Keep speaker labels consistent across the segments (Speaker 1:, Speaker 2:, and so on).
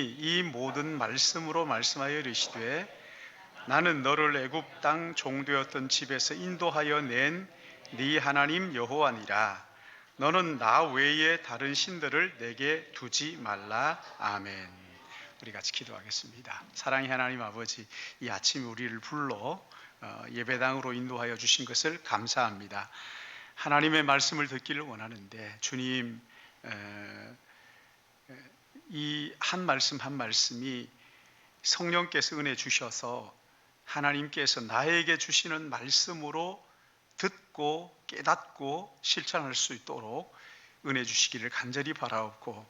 Speaker 1: 이 모든 말씀으로 말씀하여 이르시되 나는 너를 애굽 땅 종되었던 집에서 인도하여 낸 네 하나님 여호와니라. 너는 나 외에 다른 신들을 내게 두지 말라. 아멘. 우리 같이 기도하겠습니다. 사랑의 하나님 아버지, 이 아침 우리를 불러 예배당으로 인도하여 주신 것을 감사합니다. 하나님의 말씀을 듣기를 원하는데 주님, 이 한 말씀 한 말씀이 성령께서 은혜 주셔서 하나님께서 나에게 주시는 말씀으로 듣고 깨닫고 실천할 수 있도록 은혜 주시기를 간절히 바라옵고,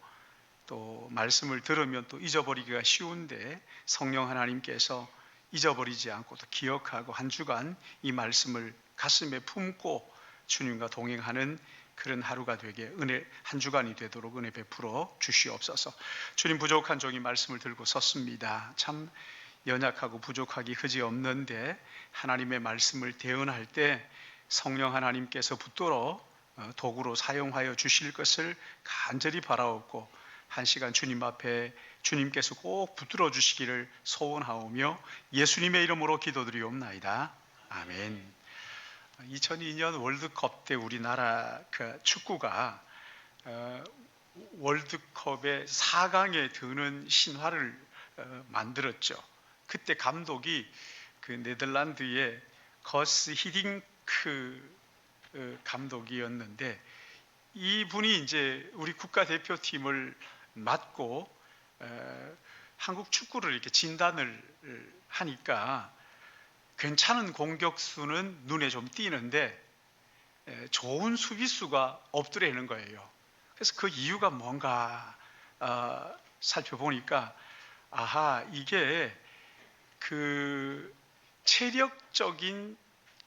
Speaker 1: 또 말씀을 들으면 또 잊어버리기가 쉬운데 성령 하나님께서 잊어버리지 않고 또 기억하고 한 주간 이 말씀을 가슴에 품고 주님과 동행하는 그런 하루가 되게 한 주간이 되도록 은혜 베풀어 주시옵소서. 주님, 부족한 종이 말씀을 들고 섰습니다. 참 연약하고 부족하기 그지없는데 하나님의 말씀을 대언할 때 성령 하나님께서 붙들어 도구로 사용하여 주실 것을 간절히 바라옵고, 한 시간 주님 앞에 주님께서 꼭 붙들어 주시기를 소원하오며 예수님의 이름으로 기도드리옵나이다. 아멘. 2002년 월드컵 때 우리나라 축구가 월드컵의 4강에 드는 신화를 만들었죠. 그때 감독이 그 네덜란드의 거스 히딩크 감독이었는데, 이분이 이제 우리 국가대표팀을 맡고 한국 축구를 이렇게 진단을 하니까 괜찮은 공격수는 눈에 좀 띄는데 좋은 수비수가 없더라는 거예요. 그래서 그 이유가 뭔가 살펴보니까, 아하, 이게 그 체력적인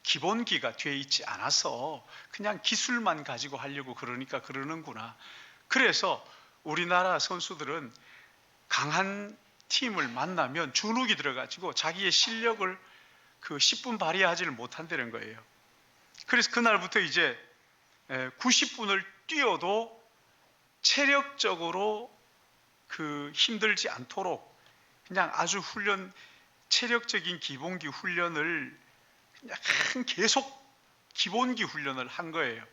Speaker 1: 기본기가 되어 있지 않아서 그냥 기술만 가지고 하려고 그러니까 그러는구나. 그래서 우리나라 선수들은 강한 팀을 만나면 주눅이 들어가지고 자기의 실력을 그 10분 발휘하지를 못한다는 거예요. 그래서 그날부터 이제 90분을 뛰어도 체력적으로 힘들지 않도록 그냥 아주 체력적인 기본기 훈련을 그냥 계속 기본기 훈련을 한 거예요.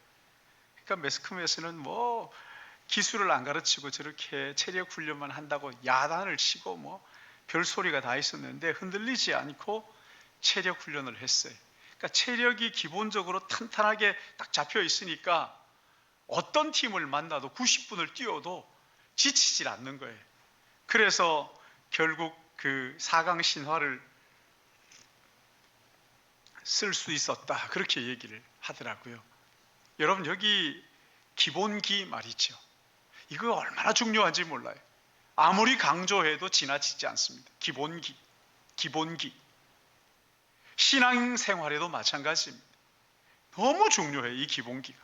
Speaker 1: 그러니까 매스컴에서는 뭐 기술을 안 가르치고 저렇게 체력 훈련만 한다고 야단을 치고 뭐 별소리가 다 있었는데 흔들리지 않고 체력 훈련을 했어요. 그러니까 체력이 기본적으로 탄탄하게 딱 잡혀 있으니까 어떤 팀을 만나도 90분을 뛰어도 지치질 않는 거예요. 그래서 결국 그 4강 신화를 쓸 수 있었다, 그렇게 얘기를 하더라고요. 여러분, 여기 기본기 말이죠. 이거 얼마나 중요한지 몰라요. 아무리 강조해도 지나치지 않습니다. 기본기. 신앙생활에도 마찬가지입니다. 너무 중요해요, 이 기본기가.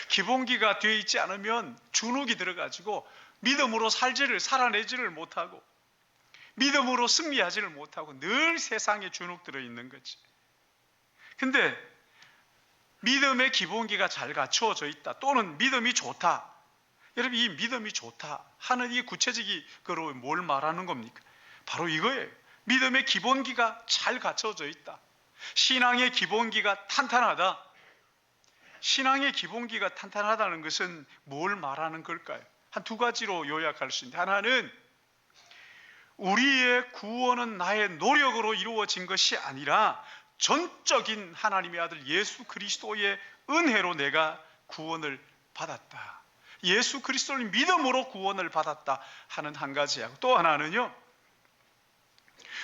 Speaker 1: 기본기가 되어 있지 않으면 주눅이 들어가지고 믿음으로 살아내지를 못하고 믿음으로 승리하지를 못하고 늘 세상에 주눅 들어있는 거지. 근데 믿음의 기본기가 잘 갖추어져 있다, 또는 믿음이 좋다. 여러분, 이 믿음이 좋다 하는 이 구체적인 거로 뭘 말하는 겁니까? 바로 이거예요. 믿음의 기본기가 잘 갖춰져 있다. 신앙의 기본기가 탄탄하다. 신앙의 기본기가 탄탄하다는 것은 뭘 말하는 걸까요? 한 두 가지로 요약할 수 있는데, 하나는 우리의 구원은 나의 노력으로 이루어진 것이 아니라 전적인 하나님의 아들 예수 그리스도의 은혜로 내가 구원을 받았다. 예수 그리스도를 믿음으로 구원을 받았다 하는 한 가지하고, 또 하나는요,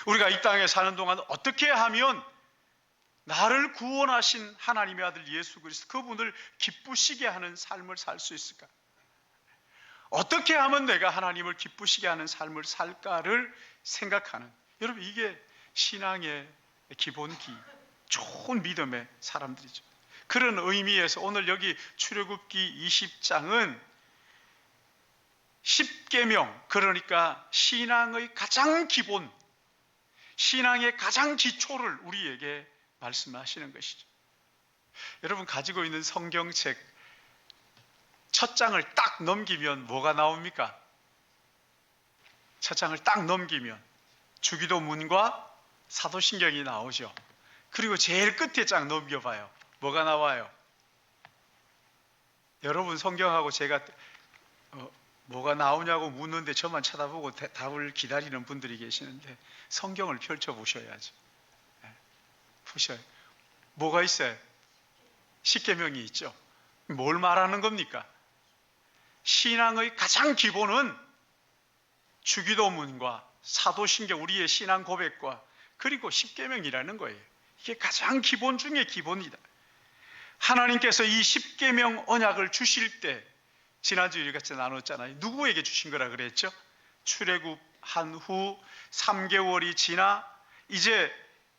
Speaker 1: 우리가 이 땅에 사는 동안 어떻게 하면 나를 구원하신 하나님의 아들 예수 그리스도, 그분을 기쁘시게 하는 삶을 살 수 있을까? 어떻게 하면 내가 하나님을 기쁘시게 하는 삶을 살까를 생각하는, 여러분, 이게 신앙의 기본기, 좋은 믿음의 사람들이죠. 그런 의미에서 오늘 여기 출애굽기 20장은 10계명, 그러니까 신앙의 가장 기본, 신앙의 가장 기초를 우리에게 말씀하시는 것이죠. 여러분, 가지고 있는 성경책 첫 장을 딱 넘기면 뭐가 나옵니까? 첫 장을 딱 넘기면 주기도문과 사도신경이 나오죠. 그리고 제일 끝에 장 넘겨봐요. 뭐가 나와요? 여러분 성경하고 제가 뭐가 나오냐고 묻는데 저만 쳐다보고 답을 기다리는 분들이 계시는데 성경을 펼쳐보셔야죠. 보셔요. 뭐가 있어요? 십계명이 있죠. 뭘 말하는 겁니까? 신앙의 가장 기본은 주기도문과 사도신경, 우리의 신앙 고백과 그리고 십계명이라는 거예요. 이게 가장 기본 중에 기본이다. 하나님께서 이 십계명 언약을 주실 때 지난주에 같이 나눴잖아요. 누구에게 주신 거라 그랬죠? 출애굽한 후 3개월이 지나 이제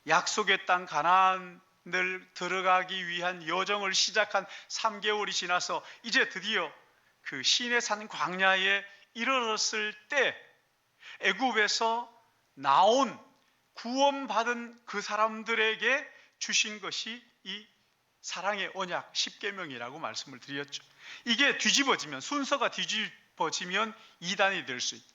Speaker 1: 약속의 땅 가나안을 들어가기 위한 여정을 시작한 3개월이 지나서 이제 드디어 그 시내산 광야에 이르렀을 때 애굽에서 나온 구원받은 그 사람들에게 주신 것이 이 사랑의 언약 십계명이라고 말씀을 드렸죠. 이게 뒤집어지면, 순서가 뒤집어지면 이단이 될 수 있다.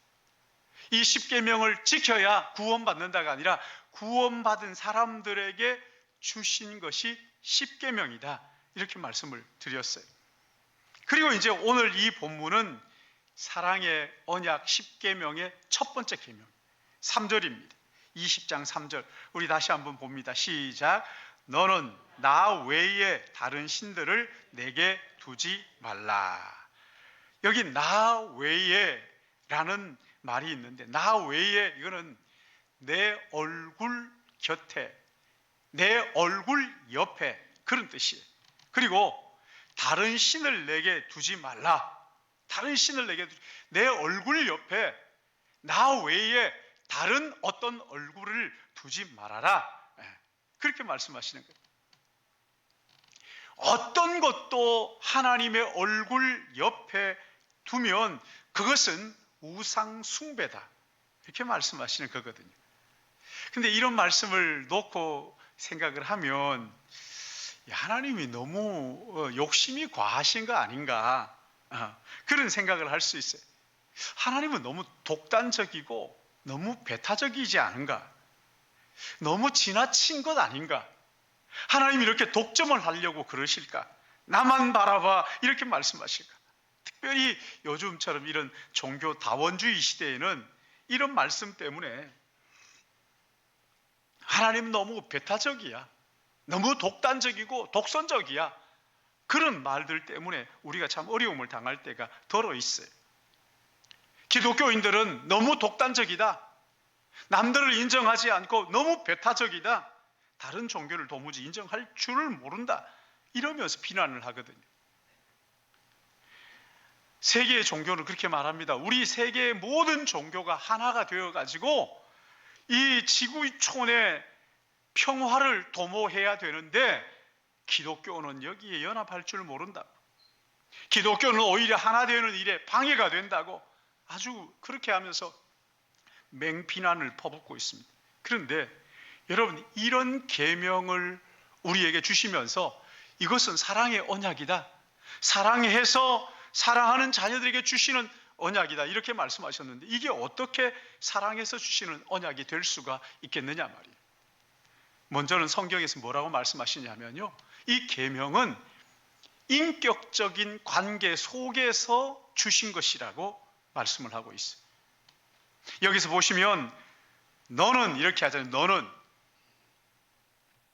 Speaker 1: 이 십계명을 지켜야 구원받는다가 아니라 구원받은 사람들에게 주신 것이 십계명이다, 이렇게 말씀을 드렸어요. 그리고 이제 오늘 이 본문은 사랑의 언약 십계명의 첫 번째 계명 3절입니다. 20장 3절 우리 다시 한번 봅니다. 시작. 너는 나 외에 다른 신들을 내게 두지 말라. 여기 나 외에 라는 말이 있는데, 나 외에, 이거는 내 얼굴 곁에, 내 얼굴 옆에, 그런 뜻이에요. 그리고 다른 신을 내게 두지 말라. 다른 신을 내게 내 얼굴 옆에 나 외에 다른 어떤 얼굴을 두지 말아라. 그렇게 말씀하시는 거예요. 어떤 것도 하나님의 얼굴 옆에 두면 그것은 우상 숭배다, 이렇게 말씀하시는 거거든요. 근데 이런 말씀을 놓고 생각을 하면 하나님이 너무 욕심이 과하신 거 아닌가, 그런 생각을 할 수 있어요. 하나님은 너무 독단적이고 너무 배타적이지 않은가, 너무 지나친 것 아닌가, 하나님이 이렇게 독점을 하려고 그러실까, 나만 바라봐, 이렇게 말씀하실까. 특별히 요즘처럼 이런 종교 다원주의 시대에는 이런 말씀 때문에 하나님 너무 배타적이야, 너무 독단적이고 독선적이야, 그런 말들 때문에 우리가 참 어려움을 당할 때가 더러 있어요. 기독교인들은 너무 독단적이다, 남들을 인정하지 않고 너무 배타적이다, 다른 종교를 도무지 인정할 줄을 모른다, 이러면서 비난을 하거든요. 세계의 종교는 그렇게 말합니다. 우리 세계의 모든 종교가 하나가 되어가지고 이 지구촌의 평화를 도모해야 되는데 기독교는 여기에 연합할 줄 모른다, 기독교는 오히려 하나 되는 일에 방해가 된다고 아주 그렇게 하면서 맹비난을 퍼붓고 있습니다. 그런데 여러분, 이런 계명을 우리에게 주시면서 이것은 사랑의 언약이다, 사랑해서 사랑하는 자녀들에게 주시는 언약이다, 이렇게 말씀하셨는데 이게 어떻게 사랑해서 주시는 언약이 될 수가 있겠느냐 말이에요. 먼저는 성경에서 뭐라고 말씀하시냐면요, 이 계명은 인격적인 관계 속에서 주신 것이라고 말씀을 하고 있어요. 여기서 보시면 너는 이렇게 하잖아요. 너는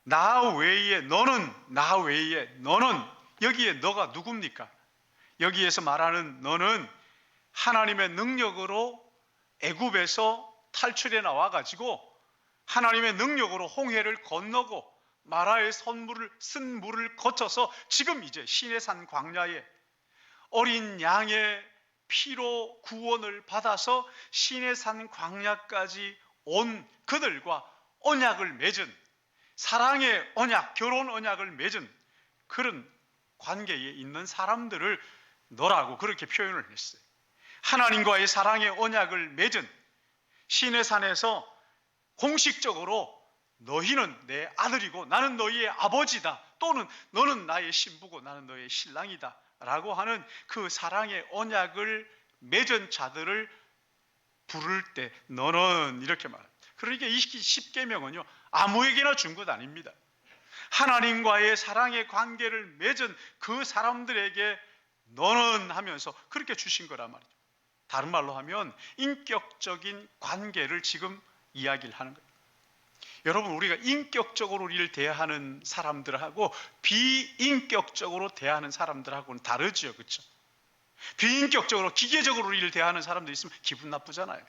Speaker 1: 나 외에, 너는 나 외에, 너는, 여기에 너가 누굽니까? 여기에서 말하는 너는 하나님의 능력으로 애굽에서 탈출해 나와가지고 하나님의 능력으로 홍해를 건너고 마라의 쓴 물을 거쳐서 지금 이제 시내산 광야에 어린 양의 피로 구원을 받아서 시내산 광야까지 온 그들과 언약을 맺은, 사랑의 언약, 결혼 언약을 맺은 그런 관계에 있는 사람들을 너라고 그렇게 표현을 했어요. 하나님과의 사랑의 언약을 맺은 시내산에서 공식적으로 너희는 내 아들이고 나는 너희의 아버지다, 또는 너는 나의 신부고 나는 너의 신랑이다 라고 하는 그 사랑의 언약을 맺은 자들을 부를 때 너는 이렇게 말합니다. 그러니까 이 10계명은요 아무에게나 준 것 아닙니다. 하나님과의 사랑의 관계를 맺은 그 사람들에게 너는 하면서 그렇게 주신 거란 말이죠. 다른 말로 하면 인격적인 관계를 지금 이야기를 하는 거예요. 여러분, 우리가 인격적으로 우리를 대하는 사람들하고 비인격적으로 대하는 사람들하고는 다르죠, 그렇죠? 비인격적으로 기계적으로 우리를 대하는 사람들이 있으면 기분 나쁘잖아요.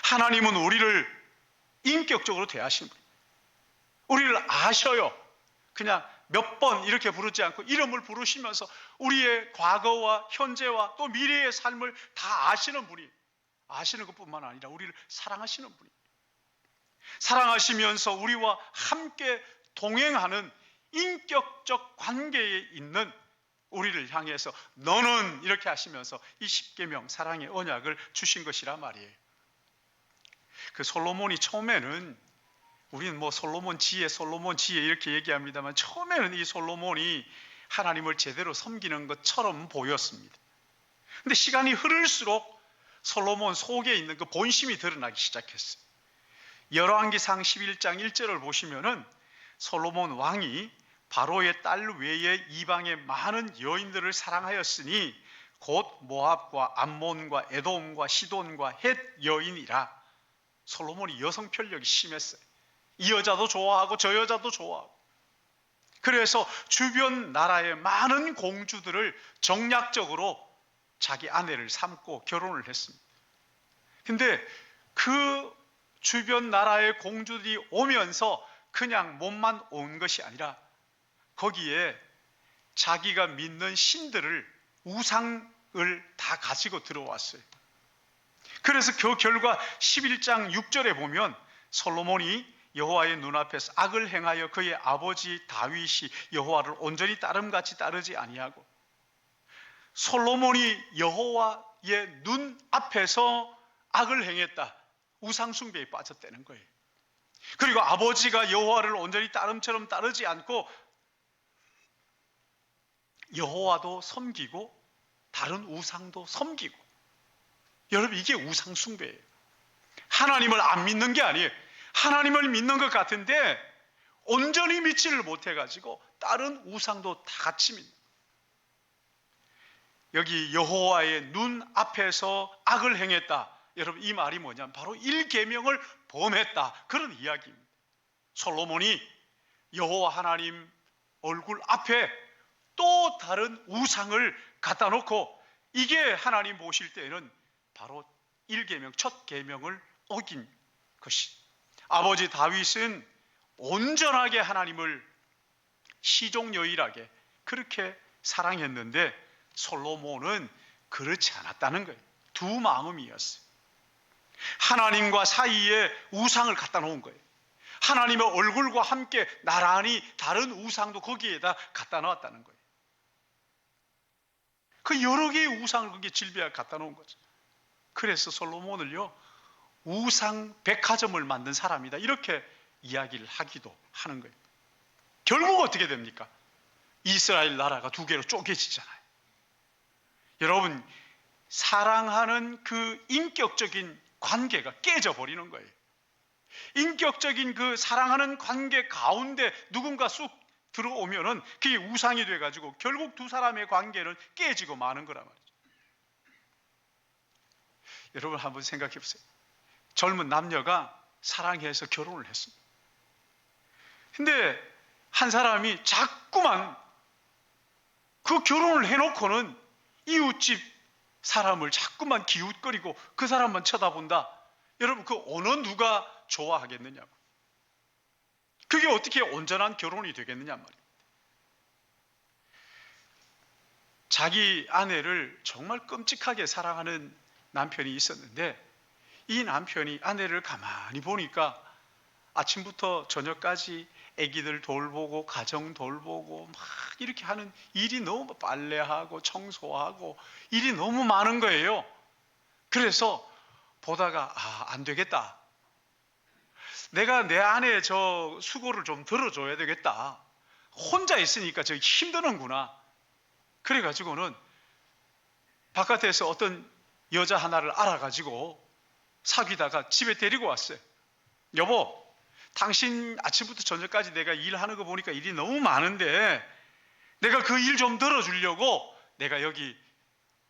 Speaker 1: 하나님은 우리를 인격적으로 대하시는 분이에요. 우리를 아셔요. 그냥 몇 번 이렇게 부르지 않고 이름을 부르시면서 우리의 과거와 현재와 또 미래의 삶을 다 아시는 분이, 아시는 것뿐만 아니라 우리를 사랑하시는 분이, 사랑하시면서 우리와 함께 동행하는 인격적 관계에 있는 우리를 향해서 너는 이렇게 하시면서 이 10계명 사랑의 언약을 주신 것이라 말이에요. 그 솔로몬이 처음에는, 우리는 뭐 솔로몬 지혜 이렇게 얘기합니다만, 처음에는 이 솔로몬이 하나님을 제대로 섬기는 것처럼 보였습니다. 근데 시간이 흐를수록 솔로몬 속에 있는 그 본심이 드러나기 시작했어요. 열왕기상 11장 1절을 보시면은 솔로몬 왕이 바로의 딸 외에 이방의 많은 여인들을 사랑하였으니 곧 모압과 암몬과 에돔과 시돈과 헷 여인이라. 솔로몬이 여성 편력이 심했어요. 이 여자도 좋아하고 저 여자도 좋아하고. 그래서 주변 나라의 많은 공주들을 정략적으로 자기 아내를 삼고 결혼을 했습니다. 근데 그 주변 나라의 공주들이 오면서 그냥 몸만 온 것이 아니라 거기에 자기가 믿는 신들을, 우상을 다 가지고 들어왔어요. 그래서 그 결과 11장 6절에 보면 솔로몬이 여호와의 눈앞에서 악을 행하여 그의 아버지 다윗이 여호와를 온전히 따름같이 따르지 아니하고, 솔로몬이 여호와의 눈 앞에서 악을 행했다, 우상 숭배에 빠졌다는 거예요. 그리고 아버지가 여호와를 온전히 따름처럼 따르지 않고 여호와도 섬기고 다른 우상도 섬기고. 여러분, 이게 우상 숭배예요. 하나님을 안 믿는 게 아니에요. 하나님을 믿는 것 같은데 온전히 믿지를 못해가지고 다른 우상도 다 같이 믿는. 여기 여호와의 눈 앞에서 악을 행했다. 여러분, 이 말이 뭐냐면 바로 1계명을 범했다, 그런 이야기입니다. 솔로몬이 여호와 하나님 얼굴 앞에 또 다른 우상을 갖다 놓고, 이게 하나님 보실 때에는 바로 1계명, 첫 계명을 어긴 것이. 아버지 다윗은 온전하게 하나님을 시종여일하게 그렇게 사랑했는데 솔로몬은 그렇지 않았다는 거예요. 두 마음이었어요. 하나님과 사이에 우상을 갖다 놓은 거예요. 하나님의 얼굴과 함께 나란히 다른 우상도 거기에다 갖다 놓았다는 거예요. 그 여러 개의 우상을 거기에 질비하게 갖다 놓은 거죠. 그래서 솔로몬을요, 우상 백화점을 만든 사람이다, 이렇게 이야기를 하기도 하는 거예요. 결국 어떻게 됩니까? 이스라엘 나라가 두 개로 쪼개지잖아요. 여러분, 사랑하는 그 인격적인 관계가 깨져버리는 거예요. 인격적인 그 사랑하는 관계 가운데 누군가 쑥 들어오면은 그게 우상이 돼가지고 결국 두 사람의 관계는 깨지고 마는 거란 말이죠. 여러분, 한번 생각해 보세요. 젊은 남녀가 사랑해서 결혼을 했습니다. 근데 한 사람이 자꾸만 그 결혼을 해놓고는 이웃집 사람을 자꾸만 기웃거리고 그 사람만 쳐다본다. 여러분, 그 어느 누가 좋아하겠느냐고. 그게 어떻게 온전한 결혼이 되겠느냐 말이에요. 자기 아내를 정말 끔찍하게 사랑하는 남편이 있었는데, 이 남편이 아내를 가만히 보니까 아침부터 저녁까지 아기들 돌보고 가정 돌보고 막 이렇게 하는 일이 너무, 빨래하고 청소하고 일이 너무 많은 거예요. 그래서 보다가 안 되겠다, 내가 내 아내 저 수고를 좀 들어줘야 되겠다, 혼자 있으니까 저 힘드는구나. 그래가지고는 바깥에서 어떤 여자 하나를 알아가지고 사귀다가 집에 데리고 왔어요. 여보, 당신 아침부터 저녁까지 내가 일하는 거 보니까 일이 너무 많은데 내가 그 일 좀 들어주려고 내가 여기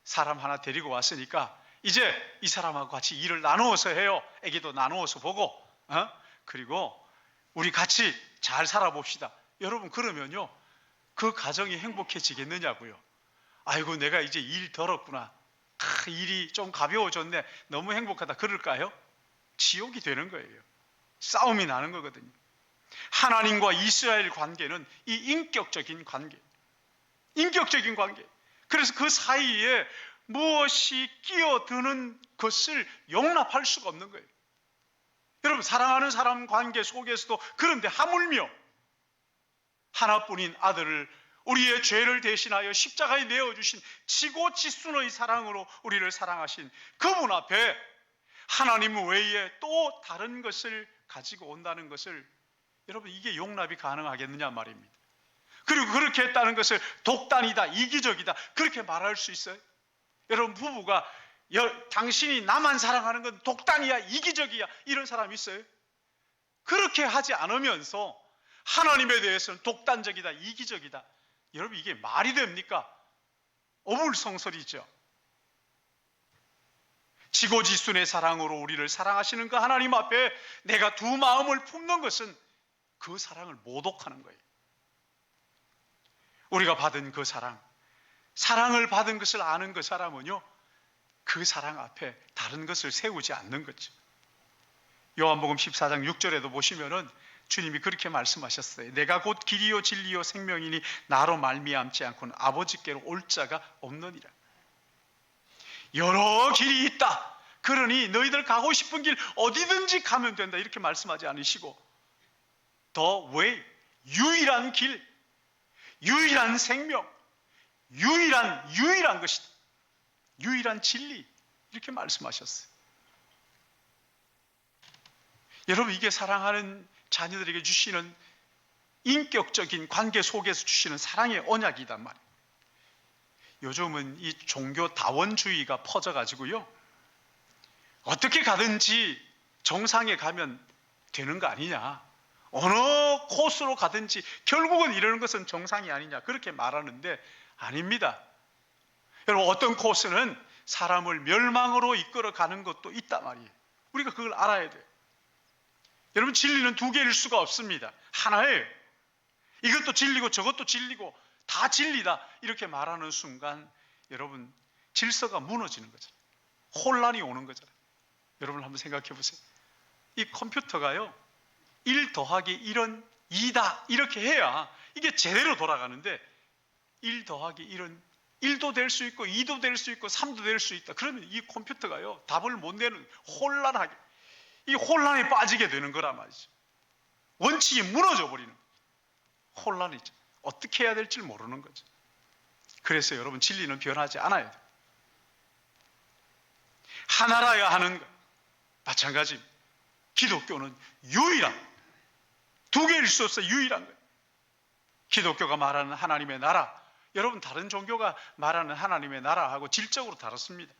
Speaker 1: 사람 하나 데리고 왔으니까 이제 이 사람하고 같이 일을 나누어서 해요. 애기도 나누어서 보고, 그리고 우리 같이 잘 살아봅시다. 여러분, 그러면요, 그 가정이 행복해지겠느냐고요. 아이고, 내가 이제 일 덜었구나. 일이 좀 가벼워졌네. 너무 행복하다. 그럴까요? 지옥이 되는 거예요. 싸움이 나는 거거든요. 하나님과 이스라엘 관계는 이 인격적인 관계. 인격적인 관계. 그래서 그 사이에 무엇이 끼어드는 것을 용납할 수가 없는 거예요. 여러분, 사랑하는 사람 관계 속에서도 그런데 하물며 하나뿐인 아들을 우리의 죄를 대신하여 십자가에 내어주신 지고지순의 사랑으로 우리를 사랑하신 그분 앞에 하나님 외에 또 다른 것을 가지고 온다는 것을, 여러분, 이게 용납이 가능하겠느냐 말입니다. 그리고 그렇게 했다는 것을 독단이다, 이기적이다, 그렇게 말할 수 있어요? 여러분, 부부가 당신이 나만 사랑하는 건 독단이야, 이기적이야, 이런 사람 있어요? 그렇게 하지 않으면서 하나님에 대해서는 독단적이다, 이기적이다, 여러분, 이게 말이 됩니까? 어불성설이죠. 지고지순의 사랑으로 우리를 사랑하시는 그 하나님 앞에 내가 두 마음을 품는 것은 그 사랑을 모독하는 거예요. 우리가 받은 그 사랑을 받은 것을 아는 그 사람은요, 그 사랑 앞에 다른 것을 세우지 않는 거죠. 요한복음 14장 6절에도 보시면은 주님이 그렇게 말씀하셨어요. 내가 곧 길이요 진리요 생명이니 나로 말미암지 않고는 아버지께로 올 자가 없느니라. 여러 길이 있다. 그러니 너희들 가고 싶은 길 어디든지 가면 된다. 이렇게 말씀하지 않으시고 The way, 유일한 길, 유일한 생명, 유일한 것이다. 유일한 진리, 이렇게 말씀하셨어요. 여러분, 이게 사랑하는 자녀들에게 주시는 인격적인 관계 속에서 주시는 사랑의 언약이단 말이에요. 요즘은 이 종교 다원주의가 퍼져가지고요, 어떻게 가든지 정상에 가면 되는 거 아니냐, 어느 코스로 가든지 결국은 이러는 것은 정상이 아니냐, 그렇게 말하는데 아닙니다. 여러분, 어떤 코스는 사람을 멸망으로 이끌어 가는 것도 있단 말이에요. 우리가 그걸 알아야 돼요. 여러분, 진리는 두 개일 수가 없습니다. 하나예요. 이것도 진리고 저것도 진리고 다 진리다, 이렇게 말하는 순간 여러분, 질서가 무너지는 거잖아요. 혼란이 오는 거잖아요. 여러분, 한번 생각해 보세요. 이 컴퓨터가요, 1 더하기 1은 2다 이렇게 해야 이게 제대로 돌아가는데, 1 더하기 1은 1도 될 수 있고 2도 될 수 있고 3도 될 수 있다. 그러면 이 컴퓨터가요, 답을 못 내는, 혼란하게, 이 혼란에 빠지게 되는 거란 말이죠. 원칙이 무너져 버리는 거예요. 혼란이죠. 어떻게 해야 될지 모르는 거죠. 그래서 여러분, 진리는 변하지 않아야 돼요. 하나라야 하는 것 마찬가지입니다. 기독교는 유일한, 두 개일 수 없어 유일한 거예요. 기독교가 말하는 하나님의 나라, 여러분, 다른 종교가 말하는 하나님의 나라하고 질적으로 다릅니다.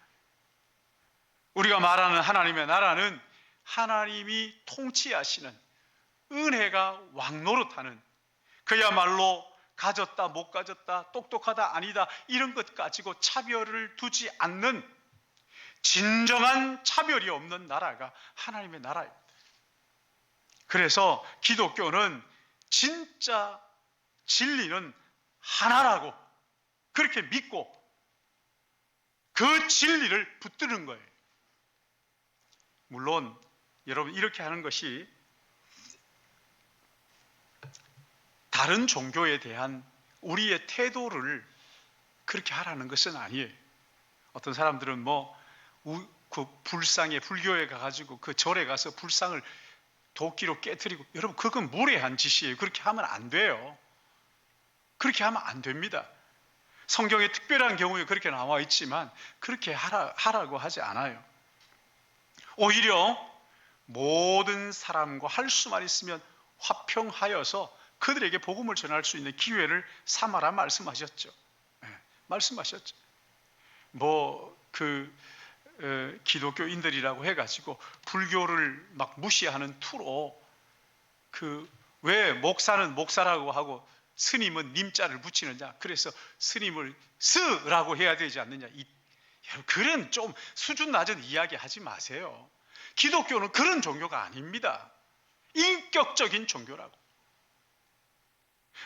Speaker 1: 우리가 말하는 하나님의 나라는 하나님이 통치하시는, 은혜가 왕노릇하는, 그야말로 가졌다 못 가졌다, 똑똑하다 아니다, 이런 것 가지고 차별을 두지 않는 진정한 차별이 없는 나라가 하나님의 나라입니다. 그래서 기독교는 진짜 진리는 하나라고 그렇게 믿고 그 진리를 붙드는 거예요. 물론 여러분, 이렇게 하는 것이 다른 종교에 대한 우리의 태도를 그렇게 하라는 것은 아니에요. 어떤 사람들은 그 불상에, 불교에 가가지고 그 절에 가서 불상을 도끼로 깨트리고, 여러분, 그건 무례한 짓이에요. 그렇게 하면 안 돼요. 그렇게 하면 안 됩니다. 성경에 특별한 경우에 그렇게 나와 있지만 그렇게 하라고 하지 않아요. 오히려 모든 사람과 할 수만 있으면 화평하여서 그들에게 복음을 전할 수 있는 기회를 삼아라 말씀하셨죠. 네, 말씀하셨죠. 기독교인들이라고 해가지고 불교를 막 무시하는 투로 왜 목사는 목사라고 하고 스님은 님자를 붙이느냐? 그래서 스님을 스라고 해야 되지 않느냐? 그런 좀 수준 낮은 이야기 하지 마세요. 기독교는 그런 종교가 아닙니다. 인격적인 종교라고.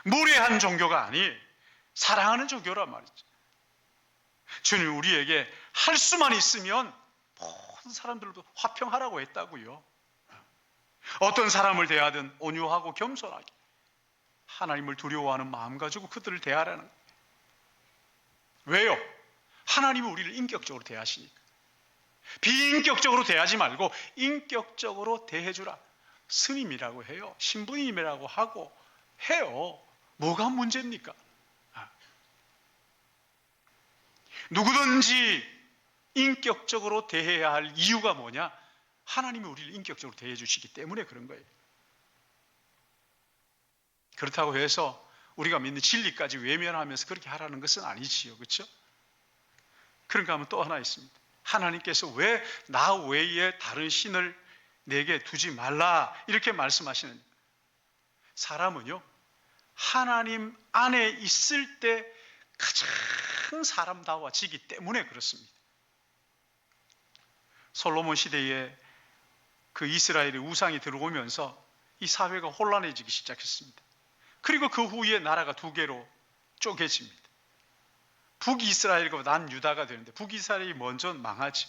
Speaker 1: 무례한 종교가 아니 사랑하는 종교란 말이죠. 주님 우리에게 할 수만 있으면 모든 사람들도 화평하라고 했다고요. 어떤 사람을 대하든 온유하고 겸손하게 하나님을 두려워하는 마음 가지고 그들을 대하라는 거예요. 왜요? 하나님은 우리를 인격적으로 대하시니까. 비인격적으로 대하지 말고 인격적으로 대해주라. 스님이라고 해요. 신부님이라고 하고 해요. 뭐가 문제입니까? 누구든지 인격적으로 대해야 할 이유가 뭐냐? 하나님이 우리를 인격적으로 대해 주시기 때문에 그런 거예요. 그렇다고 해서 우리가 믿는 진리까지 외면하면서 그렇게 하라는 것은 아니지요. 그렇죠? 그런가 하면 또 하나 있습니다. 하나님께서 왜 나 외에 다른 신을 내게 두지 말라 이렇게 말씀하시는 사람은요 하나님 안에 있을 때 가장 사람다워지기 때문에 그렇습니다. 솔로몬 시대에 그 이스라엘의 우상이 들어오면서 이 사회가 혼란해지기 시작했습니다. 그리고 그 후에 나라가 두 개로 쪼개집니다. 북이스라엘과 남유다가 되는데 북이스라엘이 먼저 망하지.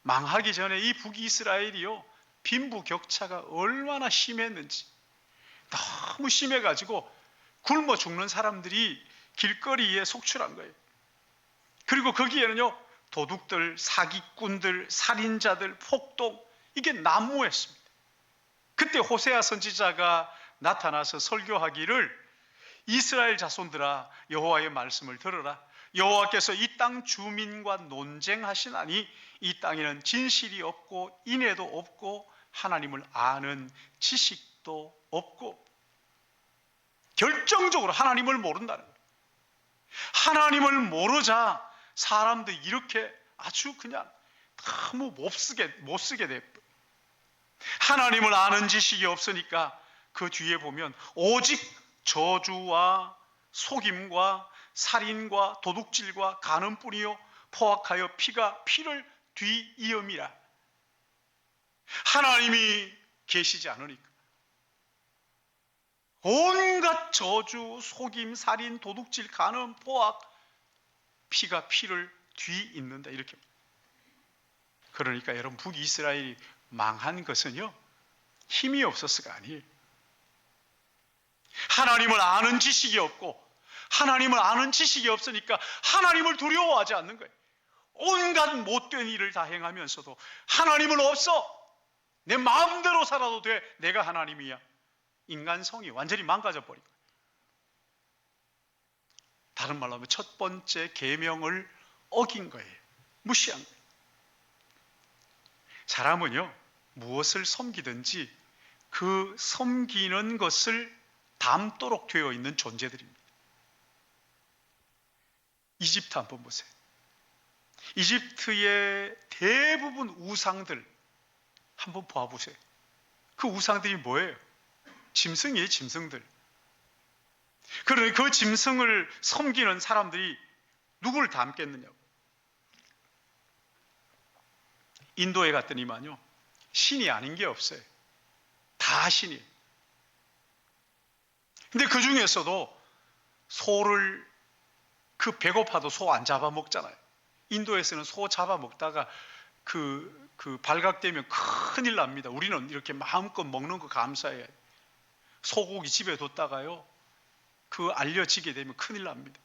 Speaker 1: 망하기 전에 이 북이스라엘이요 빈부격차가 얼마나 심했는지 너무 심해가지고 굶어 죽는 사람들이 길거리에 속출한 거예요. 그리고 거기에는요 도둑들, 사기꾼들, 살인자들, 폭동 이게 난무했습니다. 그때 호세아 선지자가 나타나서 설교하기를 이스라엘 자손들아 여호와의 말씀을 들으라. 여호와께서 이 땅 주민과 논쟁하시나니 이 땅에는 진실이 없고 인애도 없고 하나님을 아는 지식도 없고 결정적으로 하나님을 모른다는 거예요. 하나님을 모르자 사람들이 이렇게 아주 그냥 너무 못 쓰게 돼. 하나님을 아는 지식이 없으니까 그 뒤에 보면 오직 저주와 속임과 살인과 도둑질과 간음뿐이요 포악하여 피가 피를 뒤이음이라. 하나님이 계시지 않으니까 온갖 저주, 속임, 살인, 도둑질, 간음, 포악 피가 피를 뒤잇는다 이렇게. 그러니까 여러분 북이스라엘이 망한 것은요 힘이 없었어가 아니에요. 하나님을 아는 지식이 없고 하나님을 아는 지식이 없으니까 하나님을 두려워하지 않는 거예요. 온갖 못된 일을 다 행하면서도 하나님은 없어. 내 마음대로 살아도 돼. 내가 하나님이야. 인간성이 완전히 망가져 버린 거예요. 다른 말로 하면 첫 번째 계명을 어긴 거예요. 무시한 거예요. 사람은요 무엇을 섬기든지 그 섬기는 것을 닮도록 되어 있는 존재들입니다. 이집트 한번 보세요. 이집트의 대부분 우상들 한번 봐보세요. 그 우상들이 뭐예요? 짐승이에요, 짐승들. 그러니 그 짐승을 섬기는 사람들이 누구를 닮겠느냐고. 인도에 갔더니만요 신이 아닌 게 없어요. 다 신이에요. 근데 그 중에서도 소를 배고파도 소 안 잡아먹잖아요. 인도에서는 소 잡아먹다가 발각되면 큰일 납니다. 우리는 이렇게 마음껏 먹는 거 감사해요. 소고기 집에 뒀다가요 알려지게 되면 큰일 납니다.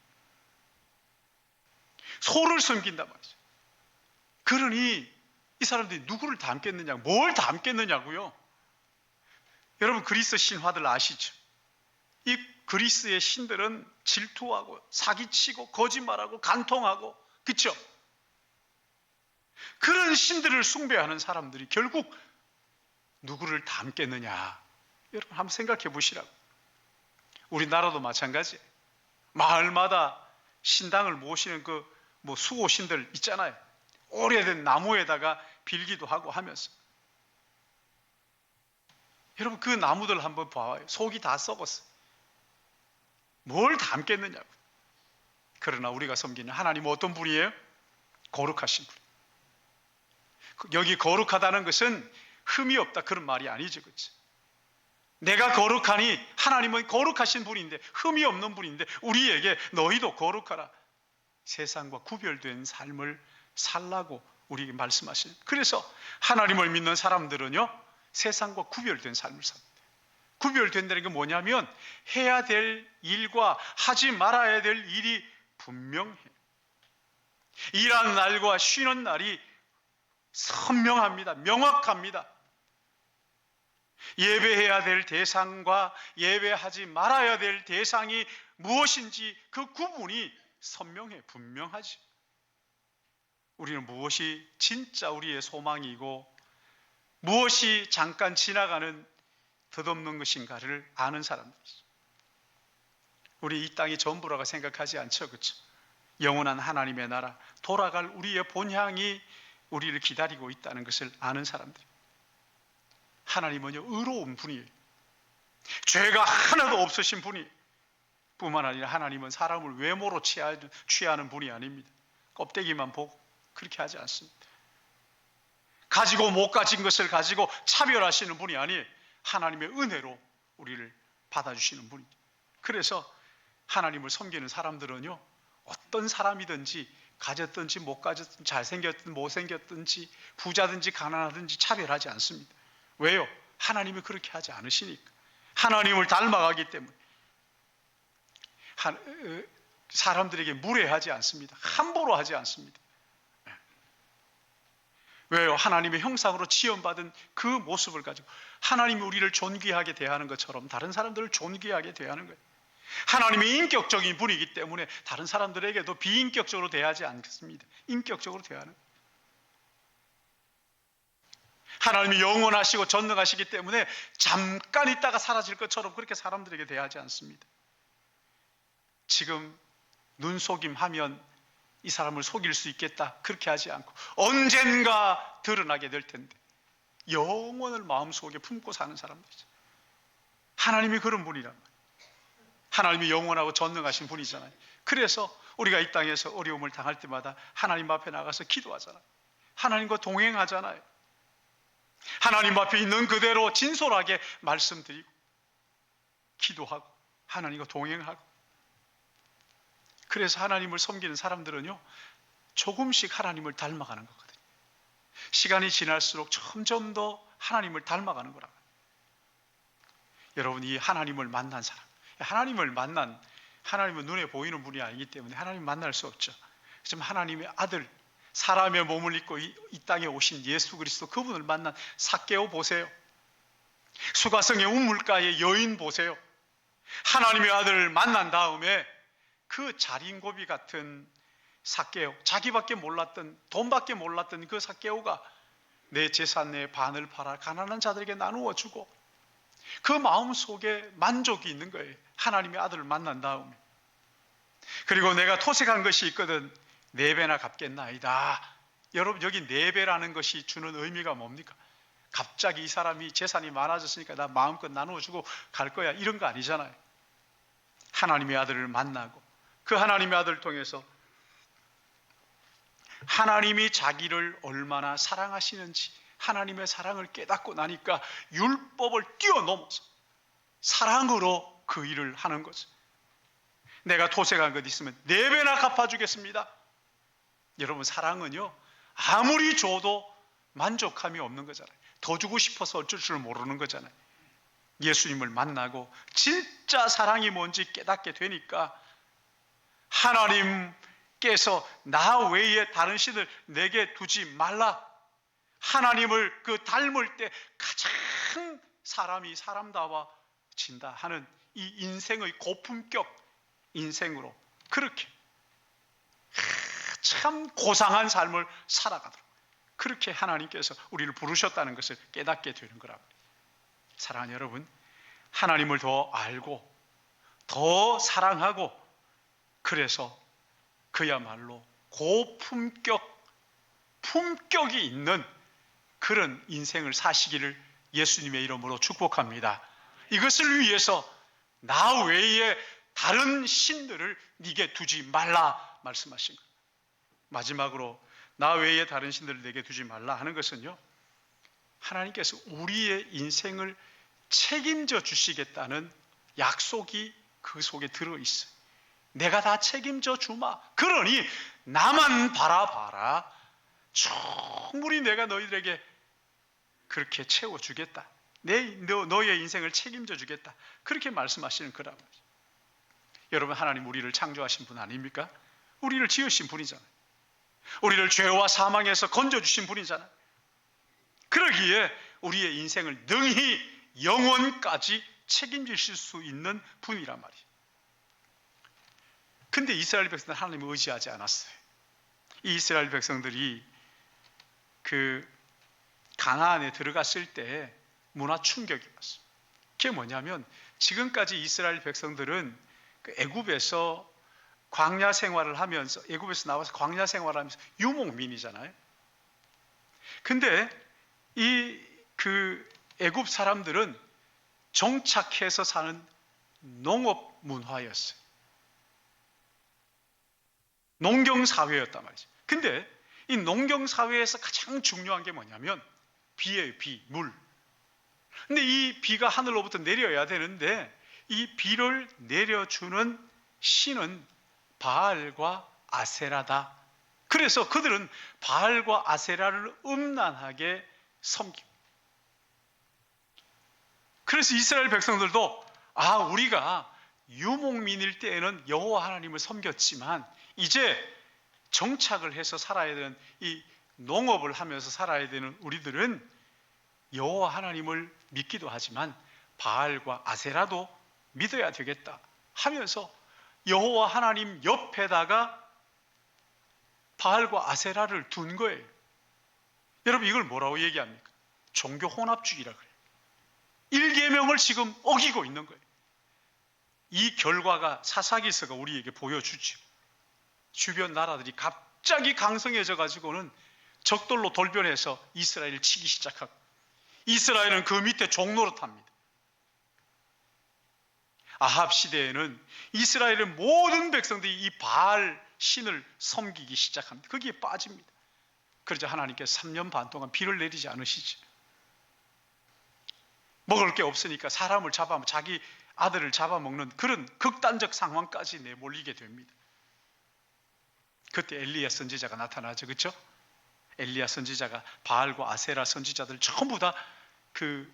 Speaker 1: 소를 섬긴단 말이죠. 그러니 이 사람들이 누구를 닮겠느냐, 뭘 닮겠느냐고요. 여러분 그리스 신화들 아시죠? 이 그리스의 신들은 질투하고 사기치고 거짓말하고 간통하고 그렇죠? 그런 신들을 숭배하는 사람들이 결국 누구를 닮겠느냐. 여러분 한번 생각해 보시라고. 우리나라도 마찬가지예요. 마을마다 신당을 모시는 수호신들 있잖아요. 오래된 나무에다가 빌기도 하고 하면서, 여러분 그 나무들 한번 봐요. 속이 다 썩었어요. 뭘 담겠느냐고. 그러나 우리가 섬기는 하나님은 어떤 분이에요? 거룩하신 분. 여기 거룩하다는 것은 흠이 없다 그런 말이 아니죠. 그렇죠? 내가 거룩하니 하나님은 거룩하신 분인데, 흠이 없는 분인데 우리에게 너희도 거룩하라, 세상과 구별된 삶을 살라고 우리에게 말씀하시는. 그래서 하나님을 믿는 사람들은요, 세상과 구별된 삶을 삽니다. 구별된다는 게 뭐냐면 해야 될 일과 하지 말아야 될 일이 분명해. 일하는 날과 쉬는 날이 선명합니다. 명확합니다. 예배해야 될 대상과 예배하지 말아야 될 대상이 무엇인지 그 구분이 선명해, 분명하지. 우리는 무엇이 진짜 우리의 소망이고 무엇이 잠깐 지나가는 덧없는 것인가를 아는 사람들이죠. 우리 이 땅이 전부라고 생각하지 않죠, 그렇죠? 영원한 하나님의 나라, 돌아갈 우리의 본향이 우리를 기다리고 있다는 것을 아는 사람들. 하나님은요, 의로운 분이에요. 죄가 하나도 없으신 분이, 뿐만 아니라 하나님은 사람을 외모로 취하는 분이 아닙니다. 껍데기만 보고 그렇게 하지 않습니다. 가지고 못 가진 것을 가지고 차별하시는 분이 아니에요. 하나님의 은혜로 우리를 받아주시는 분입니다. 그래서 하나님을 섬기는 사람들은요, 어떤 사람이든지 가졌든지 못 가졌든지 잘생겼든지 못생겼든지 부자든지 가난하든지 차별하지 않습니다. 왜요? 하나님이 그렇게 하지 않으시니까. 하나님을 닮아가기 때문에 사람들에게 무례하지 않습니다. 함부로 하지 않습니다. 왜요? 하나님의 형상으로 지음받은 그 모습을 가지고 하나님이 우리를 존귀하게 대하는 것처럼 다른 사람들을 존귀하게 대하는 거예요. 하나님이 인격적인 분이기 때문에 다른 사람들에게도 비인격적으로 대하지 않겠습니다. 인격적으로 대하는 거예요. 하나님이 영원하시고 전능하시기 때문에 잠깐 있다가 사라질 것처럼 그렇게 사람들에게 대하지 않습니다. 지금 눈속임하면 이 사람을 속일 수 있겠다 그렇게 하지 않고 언젠가 드러나게 될 텐데 영원을 마음속에 품고 사는 사람들이죠. 하나님이 그런 분이란 말이에요. 하나님이 영원하고 전능하신 분이잖아요. 그래서 우리가 이 땅에서 어려움을 당할 때마다 하나님 앞에 나가서 기도하잖아요. 하나님과 동행하잖아요. 하나님 앞에 있는 그대로 진솔하게 말씀드리고 기도하고 하나님과 동행하고. 그래서 하나님을 섬기는 사람들은요, 조금씩 하나님을 닮아가는 거거든요. 시간이 지날수록 점점 더 하나님을 닮아가는 거라. 여러분, 이 하나님을 만난 사람, 하나님은 눈에 보이는 분이 아니기 때문에 하나님 만날 수 없죠. 지금 하나님의 아들, 사람의 몸을 입고 이 땅에 오신 예수 그리스도, 그분을 만난 삭개오 보세요. 수가성의 우물가의 여인 보세요. 하나님의 아들을 만난 다음에 그 자린고비 같은 삭개오, 자기밖에 몰랐던, 돈밖에 몰랐던 그 삭개오가 내 재산 내 반을 팔아 가난한 자들에게 나누어 주고 그 마음 속에 만족이 있는 거예요. 하나님의 아들을 만난 다음에. 그리고 내가 토색한 것이 있거든 4배나 갚겠나이다. 여러분, 여기 4배라는 것이 주는 의미가 뭡니까? 갑자기 이 사람이 재산이 많아졌으니까 나 마음껏 나누어 주고 갈 거야, 이런 거 아니잖아요. 하나님의 아들을 만나고 그 하나님의 아들을 통해서 하나님이 자기를 얼마나 사랑하시는지 하나님의 사랑을 깨닫고 나니까 율법을 뛰어넘어서 사랑으로 그 일을 하는 거죠. 내가 토색한 것 있으면 4배나 갚아주겠습니다. 여러분, 사랑은요, 아무리 줘도 만족함이 없는 거잖아요. 더 주고 싶어서 어쩔 줄 모르는 거잖아요. 예수님을 만나고 진짜 사랑이 뭔지 깨닫게 되니까 하나님께서 나 외에 다른 신을 내게 두지 말라. 하나님을 그 닮을 때 가장 사람이 사람다워진다 하는 이 인생의 고품격 인생으로 그렇게 참 고상한 삶을 살아가도록 그렇게 하나님께서 우리를 부르셨다는 것을 깨닫게 되는 거라고. 사랑하는 여러분, 하나님을 더 알고 더 사랑하고 그래서 그야말로 고품격 품격이 있는 그런 인생을 사시기를 예수님의 이름으로 축복합니다. 이것을 위해서 나 외에 다른 신들을 네게 두지 말라 말씀하신 거예요. 마지막으로 나 외에 다른 신들을 내게 두지 말라 하는 것은요, 하나님께서 우리의 인생을 책임져 주시겠다는 약속이 그 속에 들어있어요. 내가 다 책임져 주마. 그러니 나만 바라봐라. 충분히 내가 너희들에게 그렇게 채워주겠다. 너의 인생을 책임져 주겠다. 그렇게 말씀하시는 거란 말이죠. 여러분, 하나님 우리를 창조하신 분 아닙니까? 우리를 지으신 분이잖아요. 우리를 죄와 사망에서 건져주신 분이잖아요. 그러기에 우리의 인생을 능히 영원까지 책임지실 수 있는 분이란 말이에요. 근데 이스라엘 백성들은 하나님을 의지하지 않았어요. 이 이스라엘 백성들이 그 가나안에 들어갔을 때 문화 충격이 왔어요. 그게 뭐냐면, 지금까지 이스라엘 백성들은 그 애굽에서 광야 생활을 하면서, 애굽에서 나와서 광야 생활을 하면서 유목민이잖아요. 근데 그 애굽 사람들은 정착해서 사는 농업 문화였어요. 농경 사회였단 말이죠. 근데 이 농경 사회에서 가장 중요한 게 뭐냐면 비예요. 물. 근데 이 비가 하늘로부터 내려야 되는데, 이 비를 내려주는 신은 바알과 아세라다. 그래서 그들은 바알과 아세라를 음란하게 섬기고, 그래서 이스라엘 백성들도 우리가 유목민일 때에는 여호와 하나님을 섬겼지만 이제 정착을 해서 살아야 되는, 이 농업을 하면서 살아야 되는 우리들은 여호와 하나님을 믿기도 하지만 바알과 아세라도 믿어야 되겠다 하면서 여호와 하나님 옆에다가 바알과 아세라를 둔 거예요. 여러분, 이걸 뭐라고 얘기합니까? 종교 혼합주의라 그래요. 1계명을 지금 어기고 있는 거예요. 이 결과가 사사기서가 우리에게 보여주죠. 주변 나라들이 갑자기 강성해져 가지고는 적들로 돌변해서 이스라엘을 치기 시작하고, 이스라엘은 그 밑에 종노릇합니다. 아합 시대에는 이스라엘의 모든 백성들이 이 바알 신을 섬기기 시작합니다. 거기에 빠집니다. 그러자 하나님께서 3년 반 동안 비를 내리지 않으시죠. 먹을 게 없으니까 사람을 자기 아들을 잡아먹는 그런 극단적 상황까지 내몰리게 됩니다. 그때 엘리야 선지자가 나타나죠. 그렇죠? 엘리야 선지자가 바알과 아세라 선지자들 전부 다 그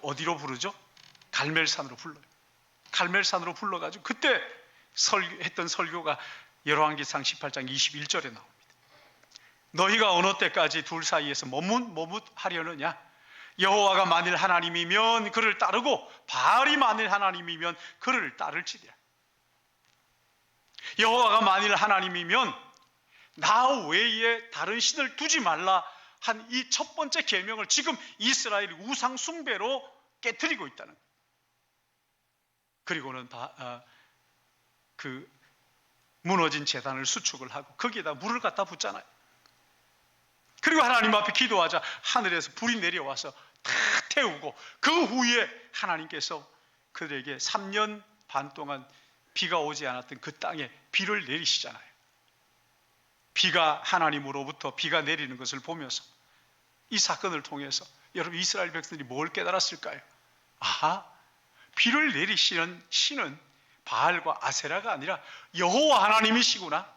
Speaker 1: 어디로 부르죠? 갈멜산으로 불러요. 갈멜산으로 불러가지고 그때 했던 설교가 열왕기상 18장 21절에 나옵니다. 너희가 어느 때까지 둘 사이에서 머뭇하려느냐? 여호와가 만일 하나님이면 그를 따르고 바알이 만일 하나님이면 그를 따를지니라. 여호와가 만일 하나님이면 나 외에 다른 신을 두지 말라 한 이 첫 번째 계명을 지금 이스라엘이 우상 숭배로 깨트리고 있다는 거예요. 그리고는 그 무너진 제단을 수축을 하고 거기에다 물을 갖다 붓잖아요. 그리고 하나님 앞에 기도하자 하늘에서 불이 내려와서 다 태우고, 그 후에 하나님께서 그들에게 3년 반 동안 비가 오지 않았던 그 땅에 비를 내리시잖아요. 비가 하나님으로부터 비가 내리는 것을 보면서 이 사건을 통해서 여러분, 이스라엘 백성들이 뭘 깨달았을까요? 비를 내리시는 신은 바알과 아세라가 아니라 여호와 하나님이시구나.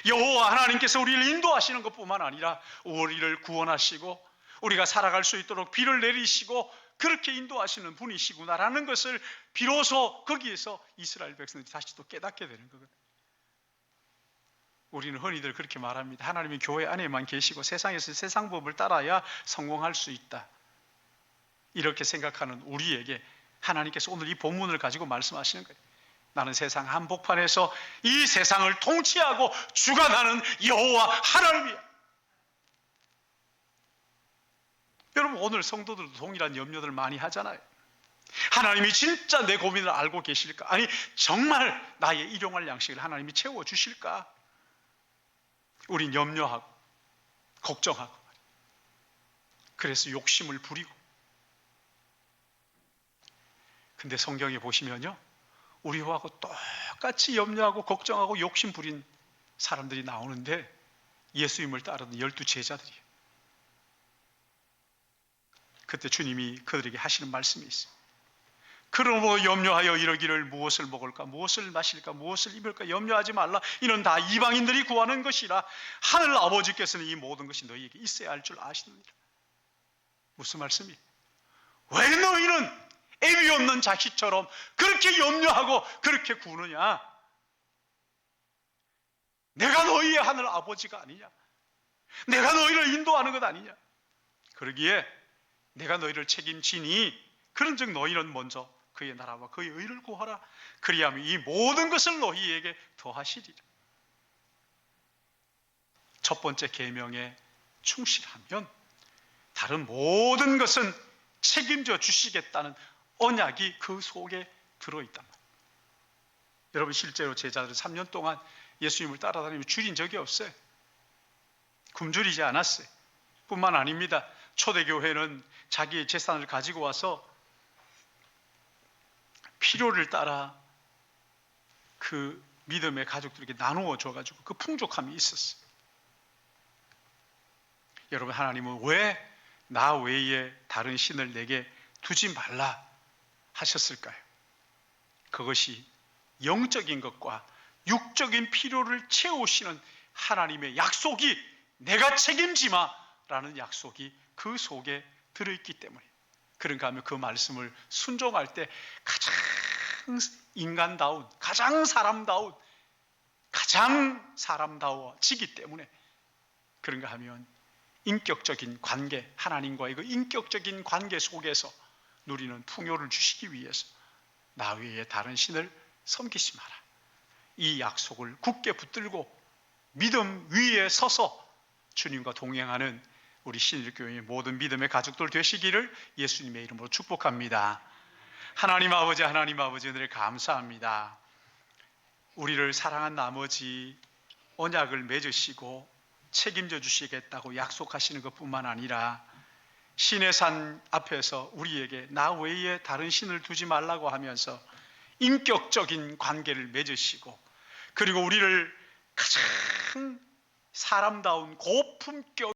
Speaker 1: 여호와 하나님께서 우리를 인도하시는 것뿐만 아니라 우리를 구원하시고 우리가 살아갈 수 있도록 비를 내리시고 그렇게 인도하시는 분이시구나라는 것을 비로소 거기에서 이스라엘 백성들이 다시 또 깨닫게 되는 거거든요. 우리는 흔히들 그렇게 말합니다. 하나님이 교회 안에만 계시고 세상에서 세상 법을 따라야 성공할 수 있다. 이렇게 생각하는 우리에게 하나님께서 오늘 이 본문을 가지고 말씀하시는 거예요. 나는 세상 한복판에서 이 세상을 통치하고 주관하는 여호와 하나님이야. 여러분, 오늘 성도들도 동일한 염려들 많이 하잖아요. 하나님이 진짜 내 고민을 알고 계실까? 아니, 정말 나의 일용할 양식을 하나님이 채워주실까? 우린 염려하고 걱정하고, 그래서 욕심을 부리고. 근데 성경에 보시면요, 우리하고 똑같이 염려하고 걱정하고 욕심 부린 사람들이 나오는데 예수님을 따르는 12 제자들이에요. 그때 주님이 그들에게 하시는 말씀이 있어요. 그러므로 염려하여 이러기를 무엇을 먹을까, 무엇을 마실까, 무엇을 입을까 염려하지 말라. 이는 다 이방인들이 구하는 것이라. 하늘 아버지께서는 이 모든 것이 너희에게 있어야 할 줄 아시느니라. 무슨 말씀이? 왜 너희는 애비 없는 자식처럼 그렇게 염려하고 그렇게 구느냐? 내가 너희의 하늘 아버지가 아니냐? 내가 너희를 인도하는 것 아니냐? 그러기에 내가 너희를 책임지니 그런즉 너희는 먼저 그의 나라와 그의 의를 구하라. 그리하면 이 모든 것을 너희에게 더하시리라. 첫 번째 계명에 충실하면 다른 모든 것은 책임져 주시겠다는 언약이 그 속에 들어있단 말이에요. 여러분, 실제로 제자들은 3년 동안 예수님을 따라다니며 줄인 적이 없어요. 굶주리지 않았어요. 뿐만 아닙니다. 초대교회는 자기의 재산을 가지고 와서 필요를 따라 그 믿음의 가족들에게 나누어 줘가지고 그 풍족함이 있었어요. 여러분, 하나님은 왜 나 외에 다른 신을 내게 두지 말라 하셨을까요? 그것이 영적인 것과 육적인 필요를 채우시는 하나님의 약속이, 내가 책임지마 라는 약속이 그 속에 들어있기 때문에, 그런가 하면 그 말씀을 순종할 때 가장 인간다운, 가장 사람다운, 가장 사람다워지기 때문에, 그런가 하면 인격적인 관계, 하나님과의 그 인격적인 관계 속에서 누리는 풍요를 주시기 위해서 나 외에 다른 신을 섬기지 마라. 이 약속을 굳게 붙들고 믿음 위에 서서 주님과 동행하는 우리 신일교회의 모든 믿음의 가족들 되시기를 예수님의 이름으로 축복합니다. 하나님 아버지, 하나님 아버지, 은혜를 감사합니다. 우리를 사랑한 나머지 언약을 맺으시고 책임져 주시겠다고 약속하시는 것뿐만 아니라 신의 산 앞에서 우리에게 나 외에 다른 신을 두지 말라고 하면서 인격적인 관계를 맺으시고, 그리고 우리를 가장 사람다운 고품격